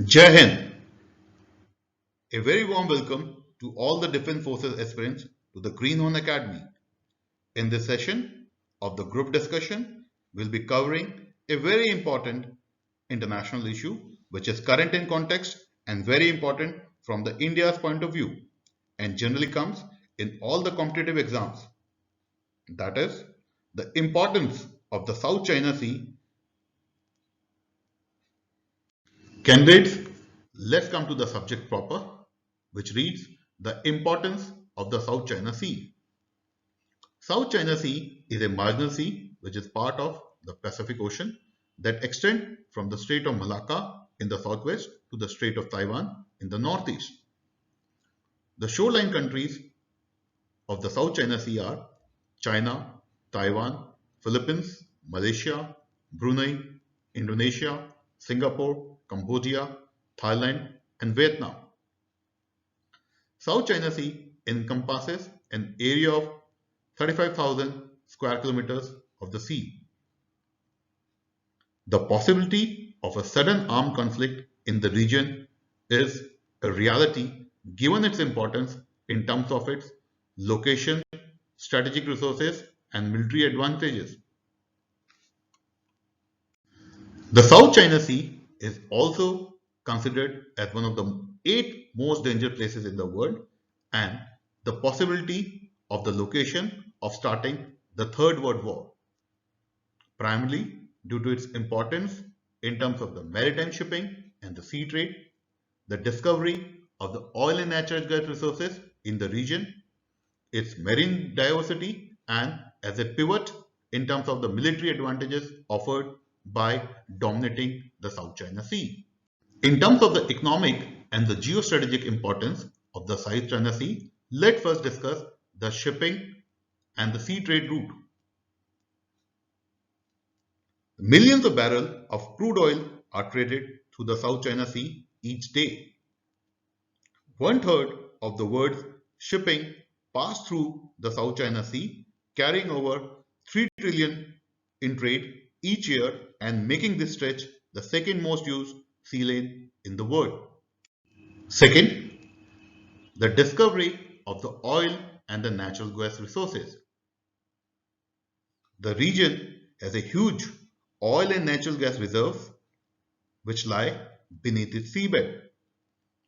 Jai Hind. A very warm welcome to all the Defense Forces aspirants to the Greenhorn Academy. In this session of the group discussion, we'll be covering a very important international issue which is current in context and very important from the India's point of view and generally comes in all the competitive exams. That is the importance of the South China Sea. Candidates, let's come to the subject proper, which reads the importance of the South China Sea. South China Sea is a marginal sea which is part of the Pacific Ocean that extends from the Strait of Malacca in the southwest to the Strait of Taiwan in the northeast. The shoreline countries of the South China Sea are China, Taiwan, Philippines, Malaysia, Brunei, Indonesia, Singapore, Cambodia, Thailand, and Vietnam. South China Sea encompasses an area of 35,000 square kilometers of the sea. The possibility of a sudden armed conflict in the region is a reality given its importance in terms of its location, strategic resources, and military advantages. The South China Sea is also considered as one of the 8 most dangerous places in the world and the possibility of the location of starting the Third World War, primarily due to its importance in terms of the maritime shipping and the sea trade, the discovery of the oil and natural gas resources in the region, its marine diversity, and as a pivot in terms of the military advantages offered by dominating the South China Sea. In terms of the economic and the geostrategic importance of the South China Sea, let's first discuss the shipping and the sea trade route. Millions of barrels of crude oil are traded through the South China Sea each day. 1/3 of the world's shipping pass through the South China Sea, carrying over 3 trillion in trade each year and making this stretch the second most used sea lane in the world. Second, the discovery of the oil and the natural gas resources. The region has a huge oil and natural gas reserves which lie beneath its seabed.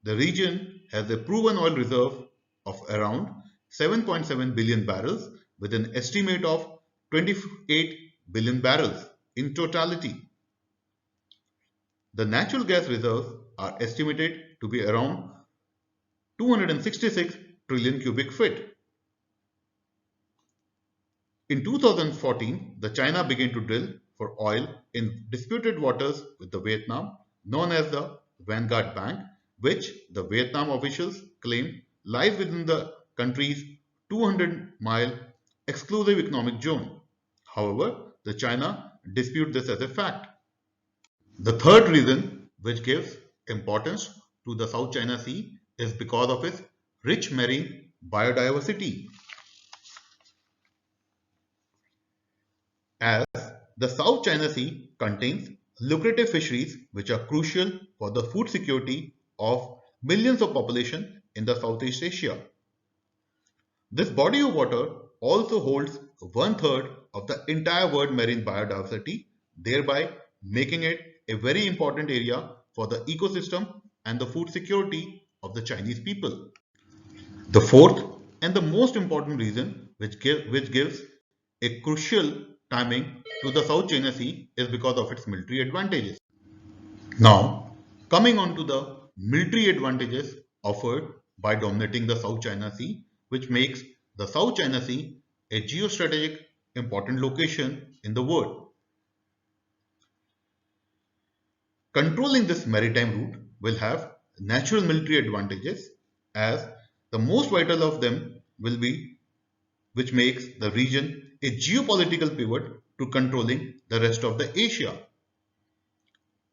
The region has a proven oil reserve of around 7.7 billion barrels with an estimate of 28 billion barrels in totality. The natural gas reserves are estimated to be around 266 trillion cubic feet. In 2014, the China began to drill for oil in disputed waters with the Vietnam, known as the Vanguard Bank, which the Vietnam officials claim lies within the country's 200-mile exclusive economic zone. However, the China dispute this as a fact. The third reason which gives importance to the South China Sea is because of its rich marine biodiversity. As the South China Sea contains lucrative fisheries which are crucial for the food security of millions of population in the Southeast Asia. This body of water also holds 1/3 of the entire world marine biodiversity, thereby making it a very important area for the ecosystem and the food security of the Chinese people. The fourth and the most important reason which gives a crucial timing to the South China Sea is because of its military advantages. Now, coming on to the military advantages offered by dominating the South China Sea, which makes the South China Sea a geostrategic important location in the world. Controlling this maritime route will have natural military advantages as the most vital of them will be which makes the region a geopolitical pivot to controlling the rest of the Asia.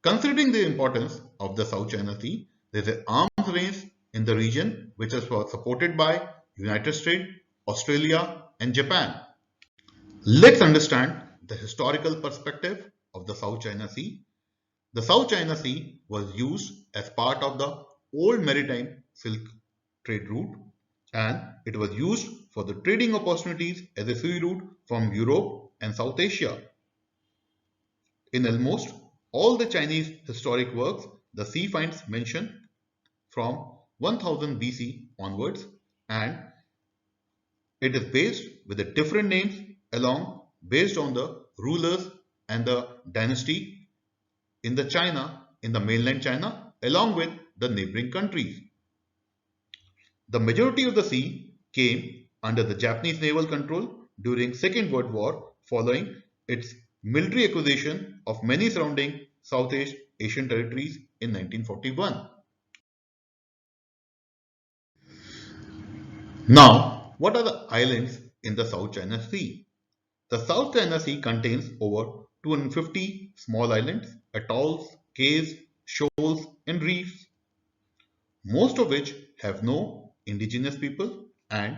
Considering the importance of the South China Sea, there is an arms race in the region which is supported by United States, Australia and Japan. Let's understand the historical perspective of the South China Sea. The South China Sea was used as part of the old maritime Silk trade route, and it was used for the trading opportunities as a sea route from Europe and South Asia. In almost all the Chinese historic works, the sea finds mention from 1000 BC onwards, and it is based with the different names along based on the rulers and the dynasty in the mainland China, along with the neighboring countries. The majority of the sea came under the Japanese naval control during Second World War following its military acquisition of many surrounding Southeast Asian territories in 1941. Now, what are the islands in the South China Sea? The South China Sea contains over 250 small islands, atolls, cays, shoals, and reefs, most of which have no indigenous people and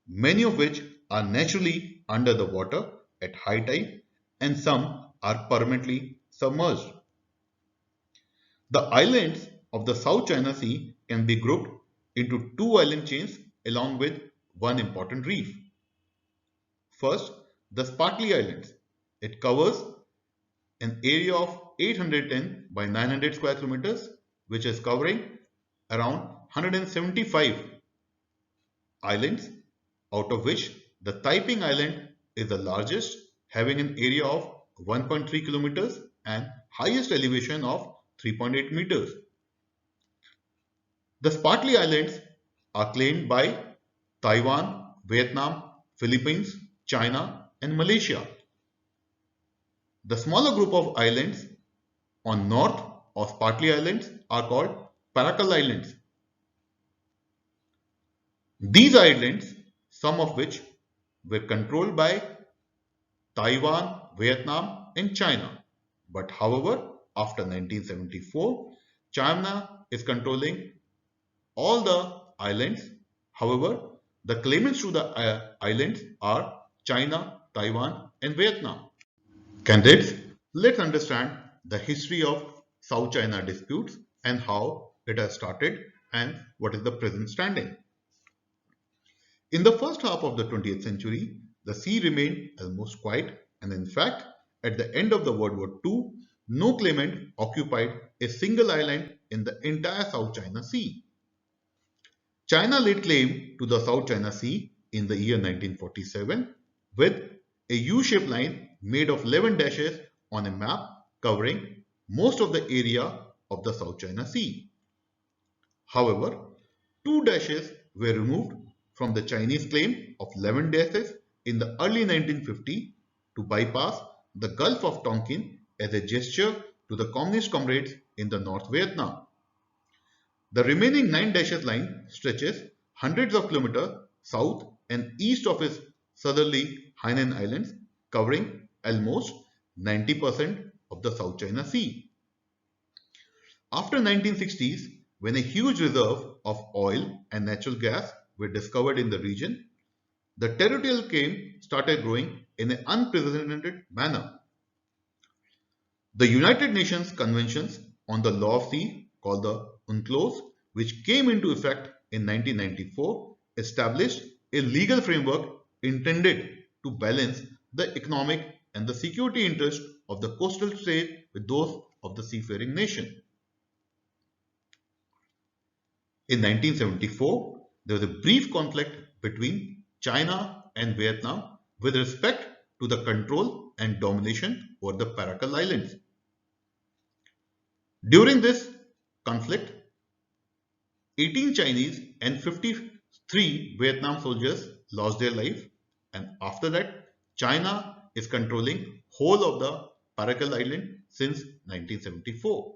many of which are naturally under the water at high tide and some are permanently submerged. The islands of the South China Sea can be grouped into two island chains along with one important reef. First, the Spratly Islands. It covers an area of 810 by 900 square kilometers, which is covering around 175 islands, out of which the Taiping Island is the largest, having an area of 1.3 kilometers and highest elevation of 3.8 meters. The Spratly Islands are claimed by Taiwan, Vietnam, Philippines, China, and Malaysia. The smaller group of islands on north of Spratly Islands are called Paracal Islands. These islands, some of which were controlled by Taiwan, Vietnam, and China. But however, after 1974, China is controlling all the islands. However, the claimants to the islands are China, Taiwan, and Vietnam. Candidates, let's understand the history of South China disputes and how it has started and what is the present standing. In the first half of the 20th century, the sea remained almost quiet, and in fact, at the end of the World War II, no claimant occupied a single island in the entire South China Sea. China laid claim to the South China Sea in the year 1947 with a U-shaped line made of 11 dashes on a map covering most of the area of the South China Sea. However, two dashes were removed from the Chinese claim of 11 dashes in the early 1950s to bypass the Gulf of Tonkin as a gesture to the communist comrades in the North Vietnam. The remaining 9 dashes line stretches hundreds of kilometers south and east of its southerly Hainan Islands, covering almost 90% of the South China Sea. After 1960s, when a huge reserve of oil and natural gas were discovered in the region, the territorial claim started growing in an unprecedented manner. The United Nations Conventions on the Law of Sea, called the UNCLOS, which came into effect in 1994, established a legal framework intended to balance the economic and the security interests of the coastal state with those of the seafaring nation. In 1974, there was a brief conflict between China and Vietnam with respect to the control and domination over the Paracal Islands. During this conflict, 18 Chinese and 53 Vietnam soldiers lost their life, and after that, China is controlling whole of the Paracal Island since 1974.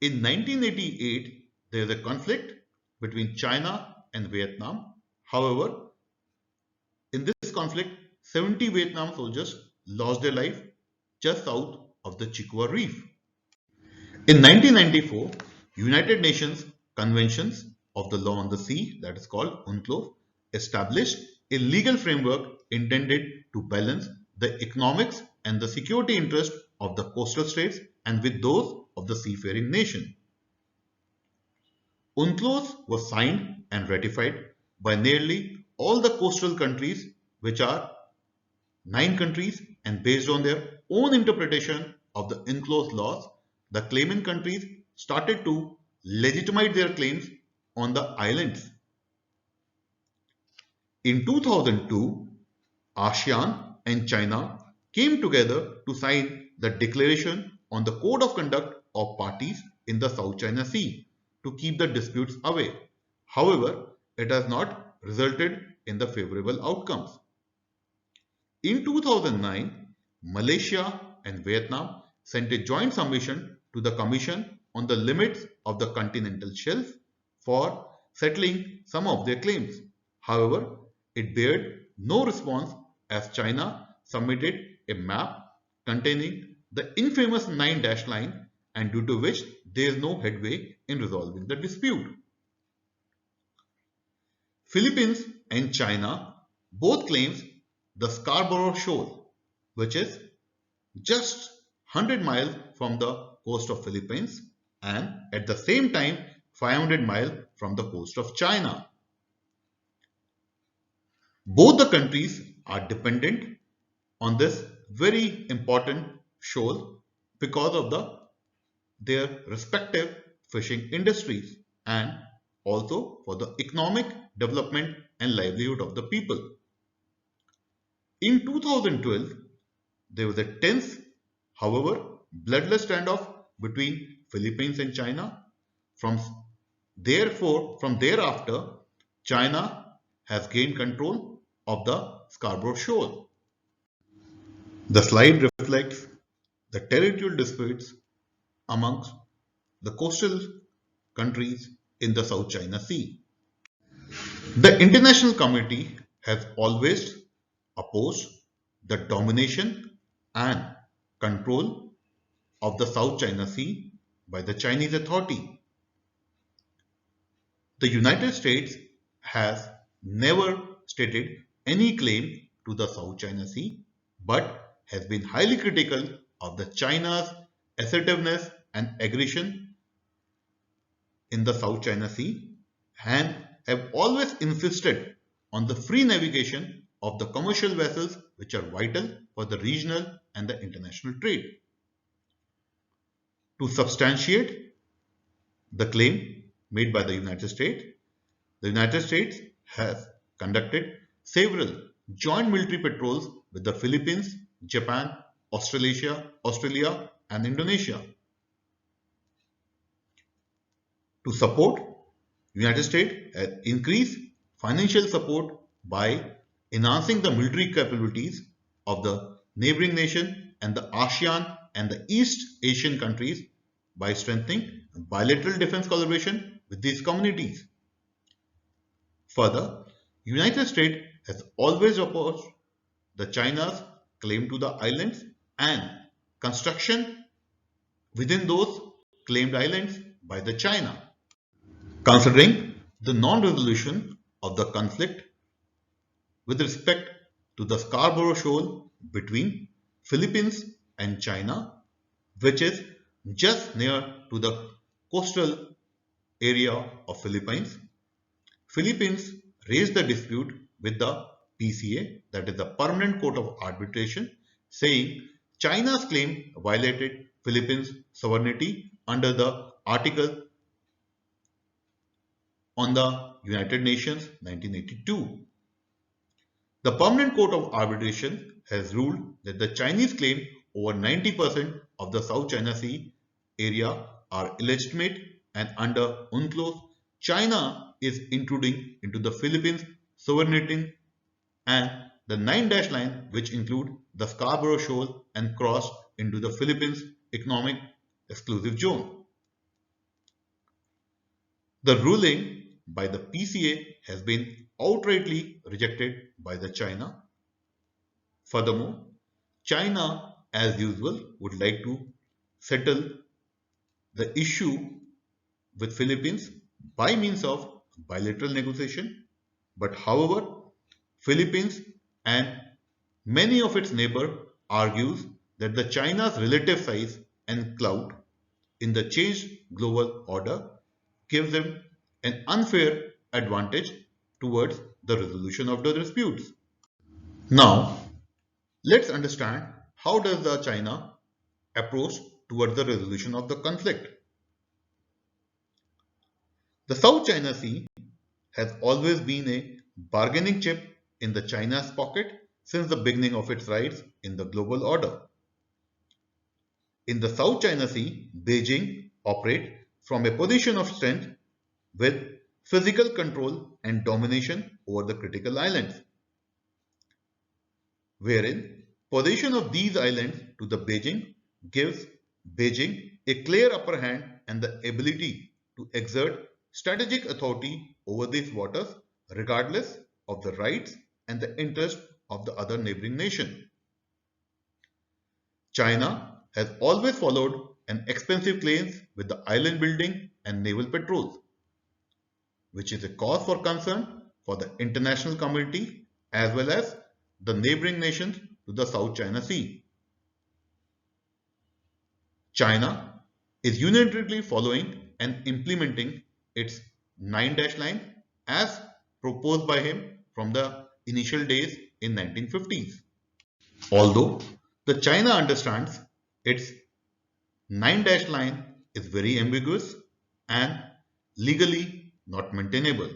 In 1988, there is a conflict between China and Vietnam. However, in this conflict, 70 Vietnam soldiers lost their life just south of the Chikwa Reef. In 1994, United Nations Conventions of the Law on the Sea, that is called UNCLOS, established a legal framework intended to balance the economics and the security interest of the coastal states and with those of the seafaring nation. UNCLOS was signed and ratified by nearly all the coastal countries, which are 9 countries, and based on their own interpretation of the UNCLOS laws, the claimant countries started to legitimize their claims on the islands. In 2002, ASEAN and China came together to sign the Declaration on the Code of Conduct of Parties in the South China Sea to keep the disputes away. However, it has not resulted in the favorable outcomes. In 2009, Malaysia and Vietnam sent a joint submission to the Commission on the limits of the continental shelf for settling some of their claims. However, it bared no response as China submitted a map containing the infamous 9-dash line, and due to which there is no headway in resolving the dispute. Philippines and China both claims the Scarborough Shoal, which is just 100 miles from the coast of Philippines and at the same time 500 miles from the coast of China. Both the countries are dependent on this very important shoal because of their respective fishing industries and also for the economic development and livelihood of the people. In 2012, there was a tense, however, bloodless standoff between Philippines and China. From thereafter, China has gained control of the Scarborough Shoal. The slide reflects the territorial disputes amongst the coastal countries in the South China Sea. The international community has always opposed the domination and control of the South China Sea by the Chinese authority. The United States has never stated any claim to the South China Sea, but has been highly critical of the China's assertiveness and aggression in the South China Sea and have always insisted on the free navigation of the commercial vessels which are vital for the regional and the international trade. To substantiate the claim made by the United States has conducted several joint military patrols with the Philippines, Japan, Australia and Indonesia. To support, United States has increased financial support by enhancing the military capabilities of the neighboring nation and the ASEAN and the East Asian countries by strengthening bilateral defense collaboration with these communities. Further, United States has always opposed the China's claim to the islands and construction within those claimed islands by the China. Considering the non-resolution of the conflict with respect to the Scarborough Shoal between Philippines and China, which is just near to the coastal area of Philippines, Philippines raised the dispute with the PCA, that is the Permanent Court of Arbitration, saying China's claim violated Philippines' sovereignty under the Article on the United Nations 1982. The Permanent Court of Arbitration has ruled that the Chinese claim over 90% of the South China Sea area are illegitimate, and under UNCLOS, China is intruding into the Philippines' sovereignty and the 9-dash line, which include the Scarborough Shoal and cross into the Philippines' economic exclusive zone. The ruling by the PCA has been outrightly rejected by the China. Furthermore, China, as usual, would like to settle the issue with Philippines by means of bilateral negotiation. But however, Philippines and many of its neighbors argues that the China's relative size and clout in the changed global order gives him an unfair advantage towards the resolution of the disputes. Now, let's understand how does the China approach towards the resolution of the conflict. The South China Sea has always been a bargaining chip in the China's pocket since the beginning of its rise in the global order. In the South China Sea, Beijing operates from a position of strength with physical control and domination over the critical islands, wherein possession of these islands to the Beijing gives Beijing a clear upper hand and the ability to exert strategic authority over these waters regardless of the rights and the interests of the other neighboring nation. China has always followed an expensive claims with the island building and naval patrols, which is a cause for concern for the international community as well as the neighboring nations to the South China Sea. China is unilaterally following and implementing its 9-dash line as proposed by him from the initial days in 1950s. Although the China understands its 9-dash line is very ambiguous and legally not maintainable.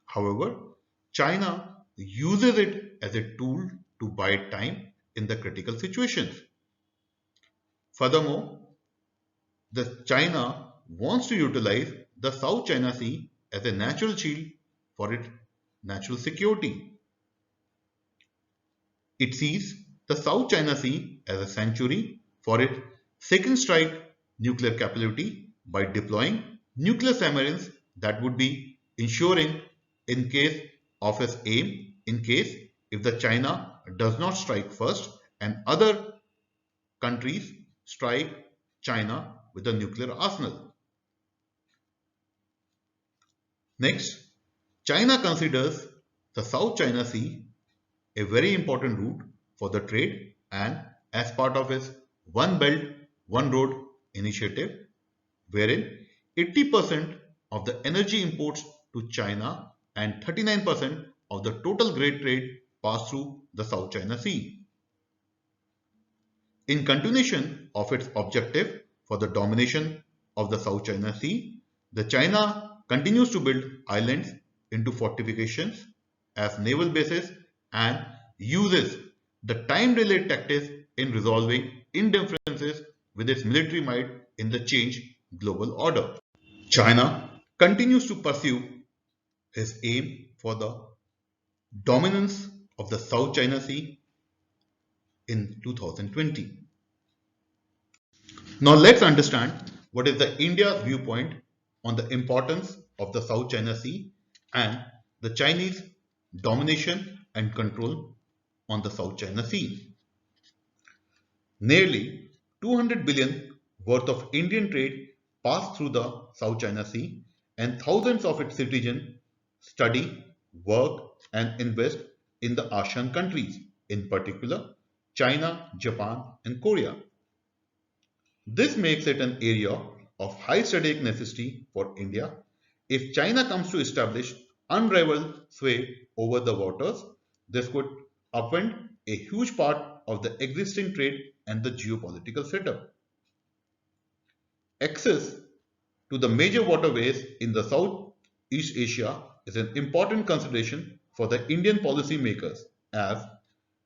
However, China uses it as a tool to buy time in the critical situations. Furthermore, the China wants to utilize the South China Sea as a natural shield for its natural security. It sees the South China Sea as a sanctuary for its second strike nuclear capability by deploying nuclear submarines that would be ensuring in case of its aim in case if the China does not strike first and other countries strike China with a nuclear arsenal. Next, China considers the South China Sea a very important route for the trade and as part of its One Belt, One Road initiative, wherein 80% of the energy imports to China and 39% of the total grain trade pass through the South China Sea. In continuation of its objective for the domination of the South China Sea, the China continues to build islands into fortifications as naval bases and uses the time-delayed tactics in resolving indifferences with its military might in the changed global order. China continues to pursue his aim for the dominance of the South China Sea in 2020. Now let's understand what is the India's viewpoint on the importance of the South China Sea and the Chinese domination and control on the South China Sea. Nearly 200 billion worth of Indian trade pass through the South China Sea and thousands of its citizens study, work and invest in the ASEAN countries, in particular China, Japan and Korea. This makes it an area of high strategic necessity for India. If China comes to establish unrivaled sway over the waters, this could upend a huge part of the existing trade and the geopolitical setup. Access to the major waterways in the Southeast Asia is an important consideration for the Indian policymakers as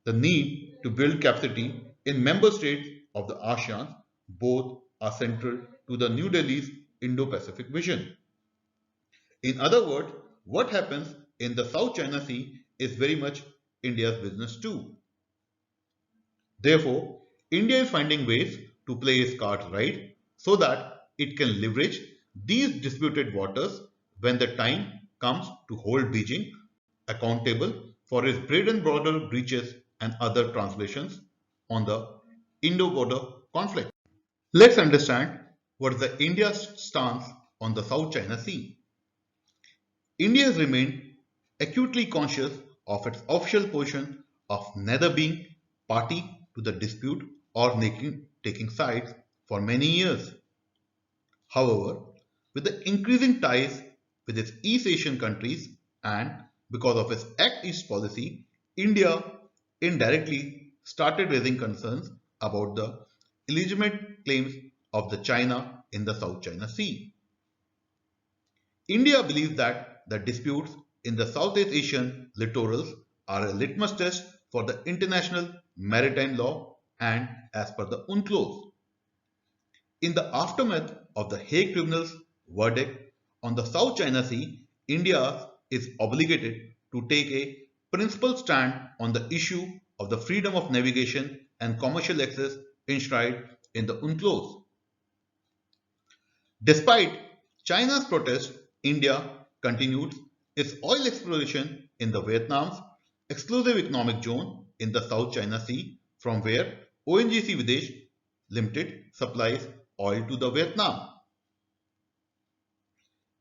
the need to build capacity in member states of the ASEAN both are central to the New Delhi's Indo-Pacific vision. In other words, what happens in the South China Sea is very much India's business too. Therefore, India is finding ways to play its cards right so that it can leverage these disputed waters when the time comes to hold Beijing accountable for its bread and border breaches and other translations on the Indo-border conflict. Let's understand what is the India's stance on the South China Sea. India has remained acutely conscious of its official position of neither being party to the dispute or taking sides for many years. However, with the increasing ties with its East Asian countries and because of its Act East policy, India indirectly started raising concerns about the illegitimate claims of the China in the South China Sea. India believes that the disputes in the Southeast Asian littorals are a litmus test for the international maritime law and as per the UNCLOS. In the aftermath of the Hague Tribunal's verdict on the South China Sea, India is obligated to take a principled stand on the issue of the freedom of navigation and commercial access enshrined in the UNCLOS. Despite China's protest, India continued its oil exploration in the Vietnam's exclusive economic zone in the South China Sea, from where ONGC Videsh Limited supplies oil to the Vietnam.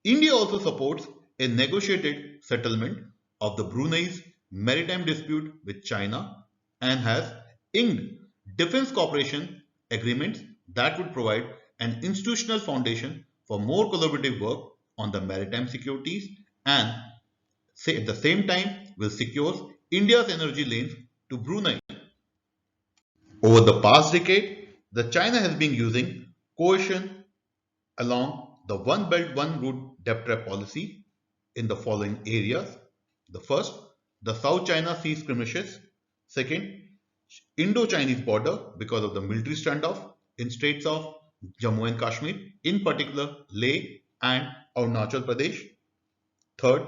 India also supports a negotiated settlement of the Brunei's maritime dispute with China and has inked defense cooperation agreements that would provide an institutional foundation for more collaborative work on the maritime securities and at the same time will secure India's energy lanes to Brunei. Over the past decade, the China has been using coercion along the One Belt One Route debt trap policy in the following areas. The first, the South China Sea skirmishes. Second, Indo-Chinese border because of the military standoff in states of Jammu and Kashmir, in particular Leh and Arunachal Pradesh. Third,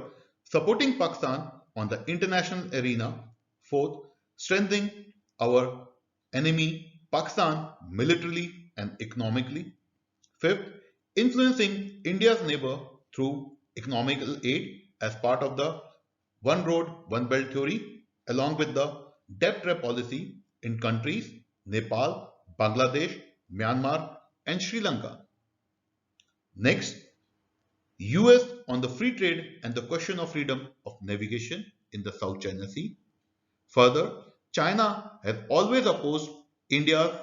supporting Pakistan on the international arena. Fourth, strengthening our enemy Pakistan militarily and economically. Fifth, influencing India's neighbor through economical aid as part of the One Road, One Belt theory, along with the debt trap policy in countries Nepal, Bangladesh, Myanmar, and Sri Lanka. Next, US on the free trade and the question of freedom of navigation in the South China Sea. Further, China has always opposed India's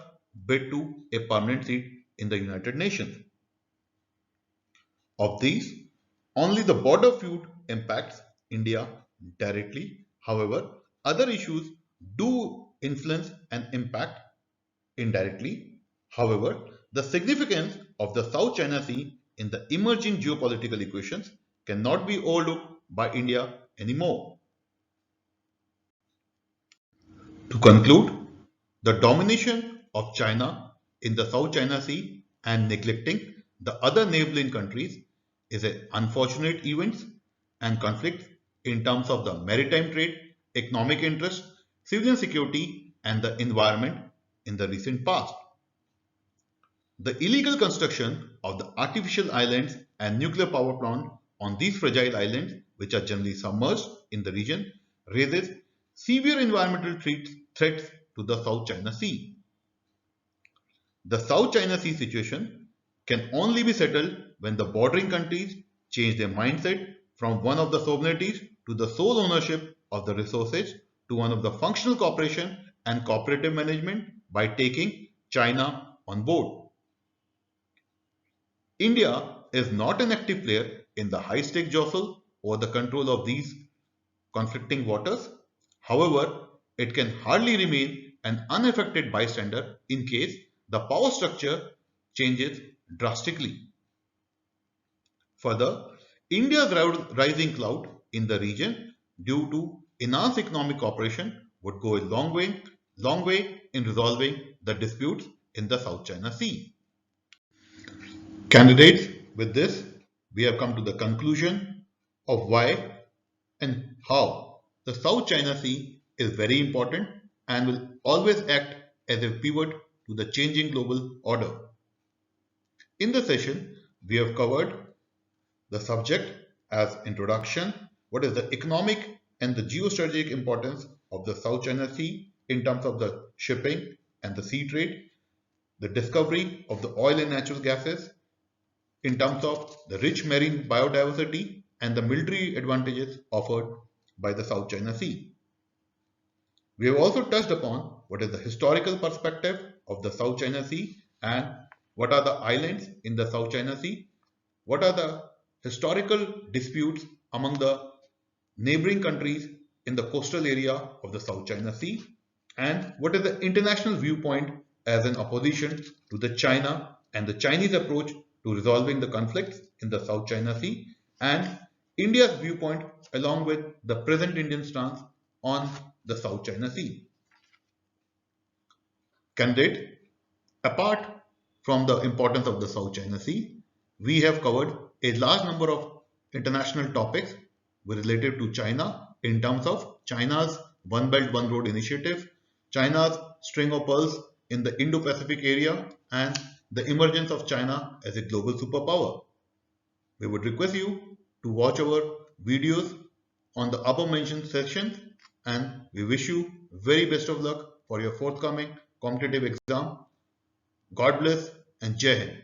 bid to a permanent seat in the United Nations. Of these, only the border feud impacts India directly. However, other issues do influence and impact indirectly. However, the significance of the South China Sea in the emerging geopolitical equations cannot be overlooked by India anymore. To conclude, the domination of China in the South China Sea and neglecting the other neighboring countries is an unfortunate event and conflict in terms of the maritime trade, economic interest, civilian security, and the environment in the recent past. The illegal construction of the artificial islands and nuclear power plant on these fragile islands, which are generally submerged in the region, raises severe environmental threats to the South China Sea. The South China Sea situation can only be settled when the bordering countries change their mindset from one of the sovereignties to the sole ownership of the resources to one of the functional cooperation and cooperative management by taking China on board. India is not an active player in the high-stake jostle over the control of these conflicting waters. However, it can hardly remain an unaffected bystander in case the power structure changes drastically. Further, India's rising clout in the region due to enhanced economic cooperation would go a long way in resolving the disputes in the South China Sea. Candidates, with this, we have come to the conclusion of why and how the South China Sea is very important and will always act as a pivot to the changing global order. In the session, we have covered the subject as introduction, what is the economic and the geostrategic importance of the South China Sea in terms of the shipping and the sea trade, the discovery of the oil and natural gases in terms of the rich marine biodiversity and the military advantages offered by the South China Sea. We have also touched upon what is the historical perspective of the South China Sea and What are the islands in the South China Sea? What are the historical disputes among the neighboring countries in the coastal area of the South China Sea? And what is the international viewpoint as an opposition to the China and the Chinese approach to resolving the conflicts in the South China Sea, and India's viewpoint along with the present Indian stance on the South China Sea? Candidate, apart from the importance of the South China Sea, we have covered a large number of international topics related to China in terms of China's One Belt One Road initiative, China's string of pearls in the Indo-Pacific area, and the emergence of China as a global superpower. We would request you to watch our videos on the above mentioned sections, and we wish you very best of luck for your forthcoming competitive exam. God bless and Jai Hind.